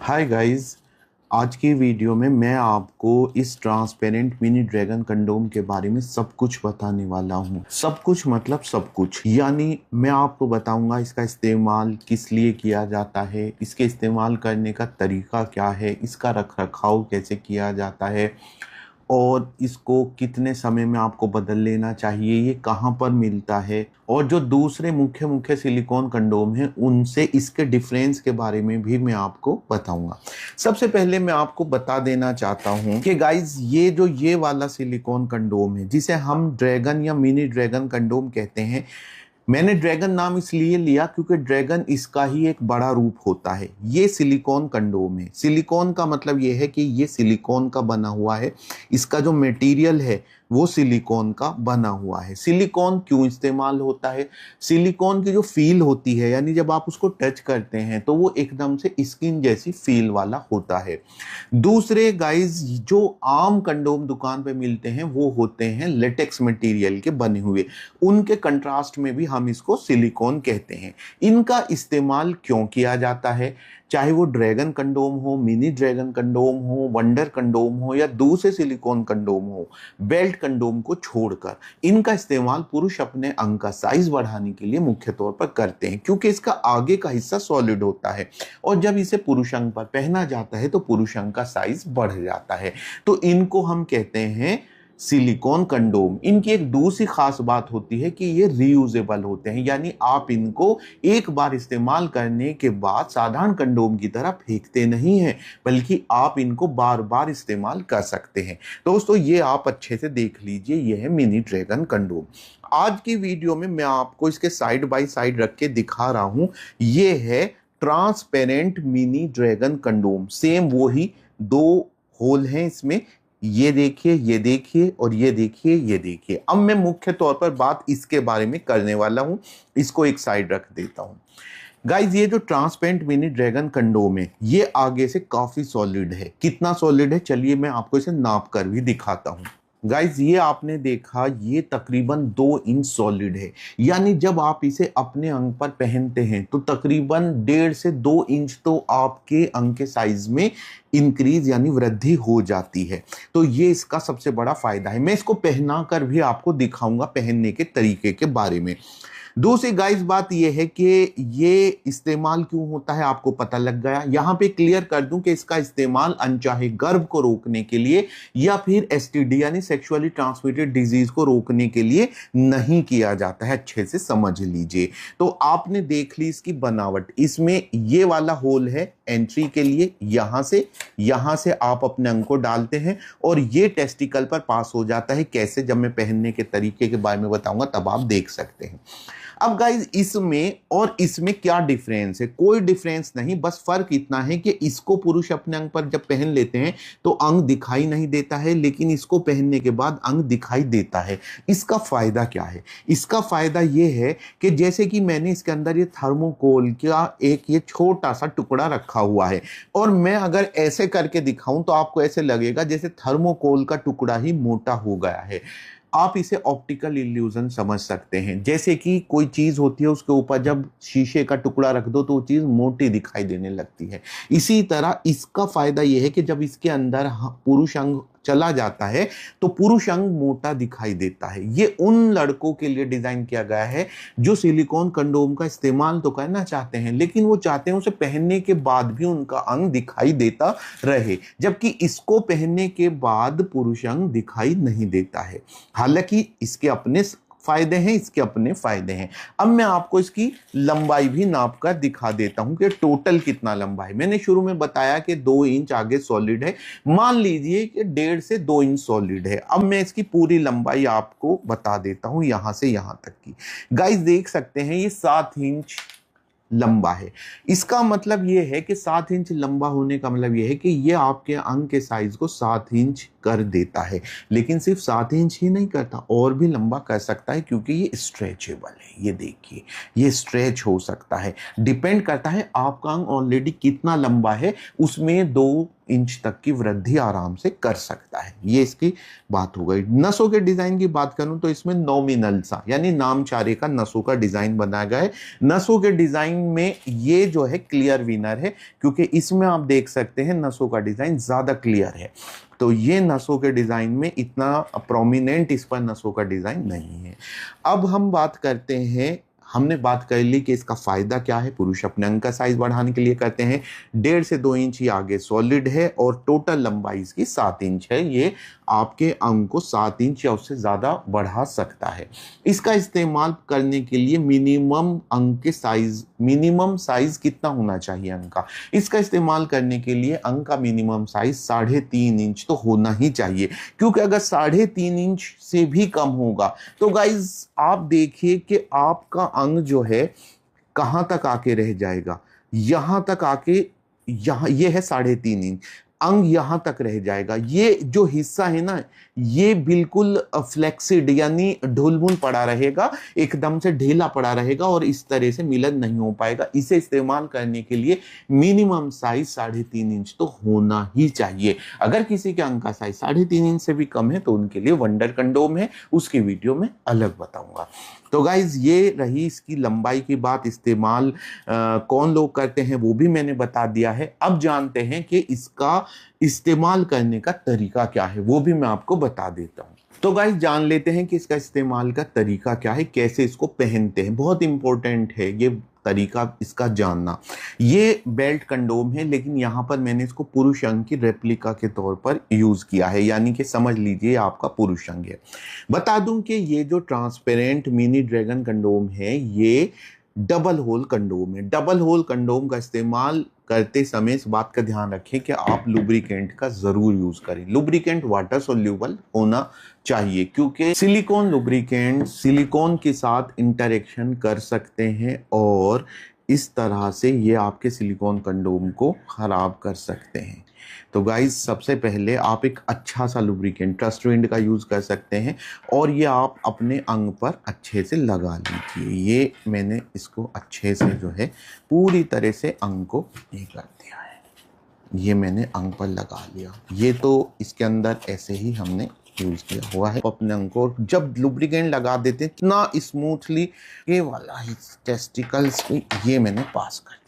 Hi guys. आज की video में मैं आपको इस ट्रांसपेरेंट मिनी ड्रैगन कंडोम के बारे में सब कुछ बताने वाला हूँ। सब कुछ मतलब सब कुछ, यानी मैं आपको बताऊंगा इसका इस्तेमाल किस लिए किया जाता है, इसके इस्तेमाल करने का तरीका क्या है, इसका रख रखाव कैसे किया जाता है और इसको कितने समय में आपको बदल लेना चाहिए, ये कहाँ पर मिलता है और जो दूसरे मुख्य मुख्य सिलिकॉन कंडोम हैं उनसे इसके डिफरेंस के बारे में भी मैं आपको बताऊंगा। सबसे पहले मैं आपको बता देना चाहता हूं कि गाइस ये वाला सिलिकॉन कंडोम है जिसे हम ड्रैगन या मिनी ड्रैगन कंडोम कहते हैं। मैंने ड्रैगन नाम इसलिए लिया क्योंकि ड्रैगन इसका ही एक बड़ा रूप होता है। ये सिलिकॉन कंडोम है। सिलिकॉन का मतलब ये है कि ये सिलिकॉन का बना हुआ है, इसका जो मटेरियल है वो सिलिकॉन का बना हुआ है। सिलिकॉन क्यों इस्तेमाल होता है? सिलिकॉन की जो फील होती है, यानी जब आप उसको टच करते हैं तो वो एकदम से स्किन जैसी फील वाला होता है। दूसरे गाइस, जो आम कंडोम दुकान पे मिलते हैं वो होते हैं लेटेक्स मटेरियल के बने हुए, उनके कंट्रास्ट में भी हम इसको सिलिकॉन कहते हैं। इनका इस्तेमाल क्यों किया जाता है? चाहे वो ड्रैगन कंडोम हो, मिनी ड्रैगन कंडोम हो, वंडर कंडोम हो या दूसरे सिलिकॉन कंडोम हो, बेल्ट कंडोम को छोड़कर इनका इस्तेमाल पुरुष अपने अंग का साइज बढ़ाने के लिए मुख्य तौर पर करते हैं, क्योंकि इसका आगे का हिस्सा सॉलिड होता है और जब इसे पुरुष अंग पर पहना जाता है तो पुरुष अंग का साइज बढ़ जाता है। तो इनको हम कहते हैं सिलिकॉन कंडोम। इनकी एक दूसरी खास बात होती है कि ये रीयूजेबल होते हैं, यानी आप इनको एक बार इस्तेमाल करने के बाद साधारण कंडोम की तरह फेंकते नहीं हैं, बल्कि आप इनको बार बार इस्तेमाल कर सकते हैं। दोस्तों, ये आप अच्छे से देख लीजिए, ये है मिनी ड्रैगन कंडोम। आज की वीडियो में मैं आपको इसके साइड बाय साइड रख के दिखा रहा हूं। ये है transparent mini dragon condom. Same वही दो होल हैं इसमें, ये देखिए, ये देखिए और ये देखिए, ये देखिए। अब मैं मुख्य तौर पर बात इसके बारे में करने वाला हूं। इसको एक साइड रख देता हूं। गाइज, ये जो ट्रांसपेरेंट मिनी ड्रैगन कंडोम है ये आगे से काफी सॉलिड है। कितना सॉलिड है, चलिए मैं आपको इसे नाप कर भी दिखाता हूं। गाइज, ये आपने देखा, ये तकरीबन 2 इंच सॉलिड है, यानी जब आप इसे अपने अंग पर पहनते हैं तो तकरीबन 1.5 से 2 इंच तो आपके अंग के साइज में इंक्रीज यानी वृद्धि हो जाती है। तो ये इसका सबसे बड़ा फायदा है। मैं इसको पहना कर भी आपको दिखाऊंगा पहनने के तरीके के बारे में। दूसरी गाइस बात यह है कि ये इस्तेमाल क्यों होता है आपको पता लग गया। यहां पे क्लियर कर दूं कि इसका इस्तेमाल अनचाहे गर्भ को रोकने के लिए या फिर एसटीडी यानी सेक्सुअली ट्रांसमिटेड डिजीज को रोकने के लिए नहीं किया जाता है। अच्छे से समझ लीजिए। तो आपने देख ली इसकी बनावट। इसमें ये वाला होल है एंट्री के लिए, यहां से आप अपने अंग को डालते हैं और ये टेस्टिकल पर पास हो जाता है। कैसे, जब मैं पहनने के तरीके के बारे में बताऊंगा तब आप देख सकते हैं। अब गाइज, इसमें और इसमें क्या डिफरेंस है? कोई डिफरेंस नहीं, बस फर्क इतना है कि इसको पुरुष अपने अंग पर जब पहन लेते हैं तो अंग दिखाई नहीं देता है, लेकिन इसको पहनने के बाद अंग दिखाई देता है। इसका फायदा क्या है? इसका फायदा यह है कि जैसे कि मैंने इसके अंदर ये थर्मोकोल का एक ये छोटा सा टुकड़ा रखा हुआ है और मैं अगर ऐसे करके दिखाऊं तो आपको ऐसे लगेगा जैसे थर्मोकोल का टुकड़ा ही मोटा हो गया है। आप इसे ऑप्टिकल इल्यूजन समझ सकते हैं। जैसे कि कोई चीज होती है, उसके ऊपर जब शीशे का टुकड़ा रख दो तो वो चीज मोटी दिखाई देने लगती है। इसी तरह इसका फायदा यह है कि जब इसके अंदर पुरुष अंग चला जाता है तो पुरुष अंग मोटा दिखाई देता है। ये उन लड़कों के लिए डिजाइन किया गया है जो सिलिकॉन कंडोम का इस्तेमाल तो करना चाहते हैं, लेकिन वो चाहते हैं उसे पहनने के बाद भी उनका अंग दिखाई देता रहे, जबकि इसको पहनने के बाद पुरुष अंग दिखाई नहीं देता है। हालांकि इसके अपने फायदे हैं, इसके अपने फायदे हैं। अब मैं आपको इसकी लंबाई भी नाप कर दिखा देता हूं कि टोटल कितना लंबा है। मैंने शुरू में बताया कि 2 इंच आगे सॉलिड है, मान लीजिए कि 1.5 से 2 इंच सॉलिड है। अब मैं इसकी पूरी लंबाई आपको बता देता हूं, यहां से यहां तक की। गाइस, देख सकते हैं ये 7 इंच लंबा है। इसका मतलब यह है कि 7 इंच लंबा होने का मतलब यह है कि यह आपके अंग के साइज को 7 इंच कर देता है। लेकिन सिर्फ 7 इंच ही नहीं करता, और भी लंबा कर सकता है, क्योंकि ये स्ट्रेचेबल है। ये देखिए, ये स्ट्रेच हो सकता है। डिपेंड करता है आपका अंग ऑलरेडी कितना लंबा है, उसमें 2 इंच तक की वृद्धि आराम से कर सकता है। ये इसकी बात हो गई। नसों के डिजाइन की बात करूं तो इसमें नॉमिनल सा यानी नामचारे का नसों का डिजाइन बनाया गया है। नसों के डिजाइन में ये जो है क्लियर विनर है, क्योंकि इसमें आप देख सकते हैं नसों का डिजाइन ज्यादा क्लियर है। तो ये नसों के डिजाइन में इतना प्रोमिनेंट इस पर नसों का डिजाइन नहीं है। अब हम बात करते हैं, हमने बात कर ली कि इसका फायदा क्या है। पुरुष अपने अंग का साइज बढ़ाने के लिए करते हैं। 1.5 से 2 इंच ही आगे सॉलिड है और टोटल लंबाई इसकी 7 इंच है। ये आपके अंग को 7 इंच या उससे ज्यादा बढ़ा सकता है। इसका इस्तेमाल करने के लिए मिनिमम साइज कितना होना चाहिए अंग का? इसका इस्तेमाल करने के लिए अंग का मिनिमम साइज 3.5 इंच तो होना ही चाहिए, क्योंकि अगर 3.5 इंच से भी कम होगा तो गाइज आप देखिए कि आपका अंग जो है कहां तक आके रह जाएगा। यहां तक आके, यहां ये है 3.5 इंच, अंग यहां तक रह जाएगा। ये जो हिस्सा है ना, ये बिल्कुल फ्लेक्सिड यानी ढुलमुल पड़ा रहेगा, एकदम से ढीला पड़ा रहेगा और इस तरह से मिलन नहीं हो पाएगा। इसे इस्तेमाल करने के लिए मिनिमम साइज 3.5 इंच तो होना ही चाहिए। अगर किसी के अंग का साइज 3.5 इंच से भी कम है तो उनके लिए वंडर कंडोम है, उसकी वीडियो में अलग बताऊंगा। तो गाइज ये रही इसकी लंबाई की बात। इस्तेमाल कौन लोग करते हैं वो भी मैंने बता दिया है। अब जानते हैं कि इसका इस्तेमाल करने का तरीका क्या है, वो भी मैं आपको बता देता हूं। तो गाइस जान लेते हैं कि इसका इस्तेमाल का तरीका क्या है, कैसे इसको पहनते हैं। बहुत इंपॉर्टेंट है ये तरीका इसका जानना। ये बेल्ट कंडोम है, लेकिन यहां पर मैंने इसको पुरुष अंग की रेप्लिका के तौर पर यूज किया है, यानी कि समझ लीजिए आपका पुरुष अंग है। बता दूं कि ये जो ट्रांसपेरेंट मिनी ड्रैगन कंडोम है ये डबल होल कंडोम है। डबल होल कंडोम का इस्तेमाल करते समय इस बात का ध्यान रखें कि आप लुब्रिकेंट का जरूर यूज करें। लुब्रिकेंट वाटर सोल्यूबल होना चाहिए, क्योंकि सिलिकॉन लुब्रिकेंट सिलिकॉन के साथ इंटरेक्शन कर सकते हैं और इस तरह से ये आपके सिलिकॉन कंडोम को खराब कर सकते हैं। तो गाइस सबसे पहले आप एक अच्छा सा लुब्रिकेंट ट्रस्टविंड का यूज कर सकते हैं और ये आप अपने अंग पर अच्छे से लगा लीजिए। ये मैंने इसको अच्छे से जो है पूरी तरह से अंग को ये कर दिया है। ये मैंने अंग पर लगा लिया। ये तो इसके अंदर ऐसे ही हमने यूज किया हुआ है अपने अंग को। जब लुब्रिकेंट लगा देते हैं इतना स्मूथली ये वाला ही टेस्टिकल्स पे ये मैंने पास कर दिया।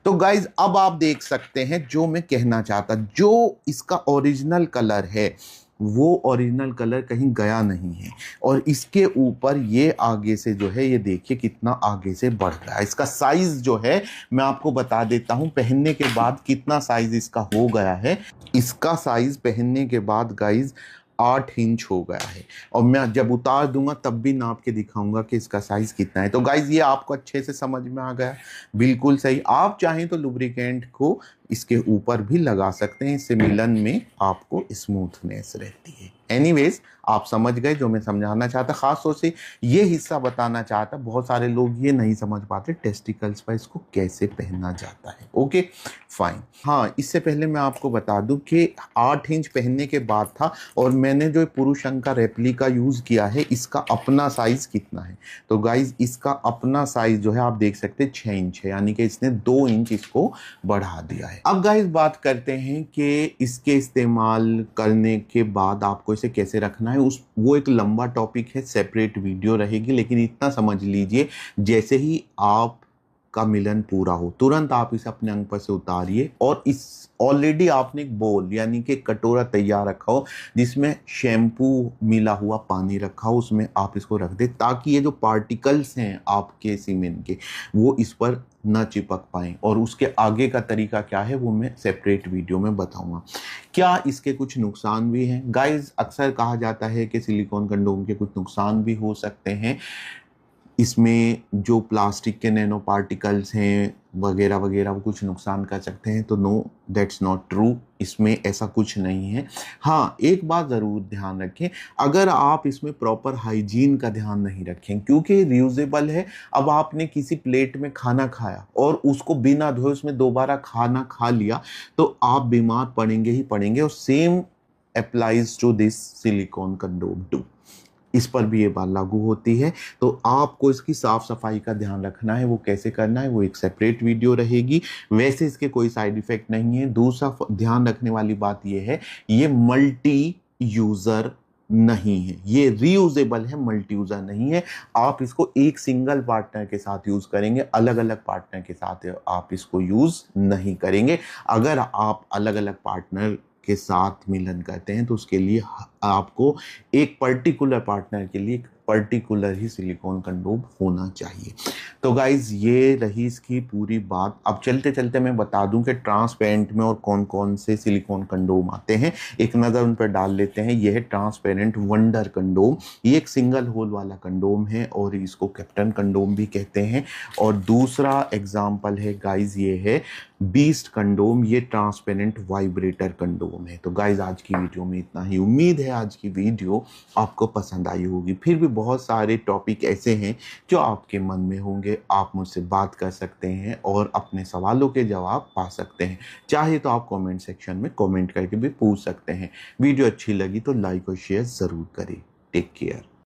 तो गाइज अब आप देख सकते हैं जो मैं कहना चाहता, जो इसका ओरिजिनल कलर है वो ओरिजिनल कलर कहीं गया नहीं है और इसके ऊपर ये आगे से जो है ये देखिए कितना आगे से बढ़ रहा है। इसका साइज जो है मैं आपको बता देता हूं पहनने के बाद कितना साइज इसका हो गया है। इसका साइज पहनने के बाद गाइज 8 इंच हो गया है और मैं जब उतार दूंगा तब भी नाप के दिखाऊंगा कि इसका साइज कितना है। तो गाइज ये आपको अच्छे से समझ में आ गया, बिल्कुल सही। आप चाहें तो लुब्रिकेंट को इसके ऊपर भी लगा सकते हैं, इससे मिलन में आपको स्मूथनेस रहती है। एनीवेज आप समझ गए जो मैं समझाना चाहता, खास तौर से ये हिस्सा बताना चाहता। बहुत सारे लोग ये नहीं समझ पाते टेस्टिकल्स पर इसको कैसे पहनना जाता है। Okay fine. हाँ, इससे पहले मैं आपको बता दूं कि 8 इंच पहनने के बाद था और मैंने जो पुरुष अंग का रेप्लिका यूज किया है इसका अपना साइज कितना है। तो गाइज इसका अपना साइज जो है आप देख सकते हैं 6 इंच है, यानी कि इसने 2 इंच इसको बढ़ा दिया है। अब गाइस बात करते हैं कि इसके इस्तेमाल करने के बाद आपको इसे कैसे रखना है। वो एक लंबा टॉपिक है, सेपरेट वीडियो रहेगी, लेकिन इतना समझ लीजिए जैसे ही आप का मिलन पूरा हो तुरंत आप इसे अपने अंग पर से उतारिए और इस ऑलरेडी आपने एक बोल यानी कि कटोरा तैयार रखा हो जिसमें शैम्पू मिला हुआ पानी रखा हो, उसमें आप इसको रख दे ताकि ये जो पार्टिकल्स हैं आपके सीमेन के वो इस पर न चिपक पाएं। और उसके आगे का तरीका क्या है वो मैं सेपरेट वीडियो में बताऊंगा। क्या इसके कुछ नुकसान भी हैं? गाइज अक्सर कहा जाता है कि सिलिकॉन कंडोम के कुछ नुकसान भी हो सकते हैं। इसमें जो प्लास्टिक के नैनो पार्टिकल्स हैं वगैरह वगैरह वो कुछ नुकसान कर सकते हैं। तो नो, दैट्स नॉट ट्रू, इसमें ऐसा कुछ नहीं है। हाँ, एक बात ज़रूर ध्यान रखें, अगर आप इसमें प्रॉपर हाइजीन का ध्यान नहीं रखें, क्योंकि रियूजेबल है। अब आपने किसी प्लेट में खाना खाया और उसको बिना धोए उसमें दोबारा खाना खा लिया तो आप बीमार पड़ेंगे ही पड़ेंगे। और same applies to this silicon condom too. इस पर भी ये बात लागू होती है। तो आपको इसकी साफ सफाई का ध्यान रखना है। वो कैसे करना है वो एक सेपरेट वीडियो रहेगी। वैसे इसके कोई साइड इफेक्ट नहीं है। दूसरा ध्यान रखने वाली बात ये है, ये मल्टी यूजर नहीं है, ये रीयूजेबल है, मल्टी यूजर नहीं है। आप इसको एक सिंगल पार्टनर के साथ यूज करेंगे, अलग अलग पार्टनर के साथ आप इसको यूज नहीं करेंगे। अगर आप अलग अलग पार्टनर के साथ मिलन करते हैं तो उसके लिए आपको एक पर्टिकुलर पार्टनर के लिए पर्टिकुलर ही सिलिकॉन कंडोम होना चाहिए। तो गाइज ये रही इसकी पूरी बात। अब चलते चलते मैं बता दूं कि ट्रांसपेरेंट में और कौन कौन से सिलिकॉन कंडोम आते हैं, एक नज़र उन पर डाल लेते हैं। यह है ट्रांसपेरेंट वंडर कंडोम। ये एक सिंगल होल वाला कंडोम है और इसको कैप्टन कंडोम भी कहते हैं। और दूसरा एग्जाम्पल है गाइज, ये है बीस्ट कंडोम। ये ट्रांसपेरेंट वाइब्रेटर कंडोम है। तो गाइज आज की वीडियो में इतना ही। उम्मीद है आज की वीडियो आपको पसंद आई होगी। फिर भी बहुत सारे टॉपिक ऐसे हैं जो आपके मन में होंगे, आप मुझसे बात कर सकते हैं और अपने सवालों के जवाब पा सकते हैं। चाहे तो आप कमेंट सेक्शन में कमेंट करके भी पूछ सकते हैं। वीडियो अच्छी लगी तो लाइक और शेयर ज़रूर करें। Take care.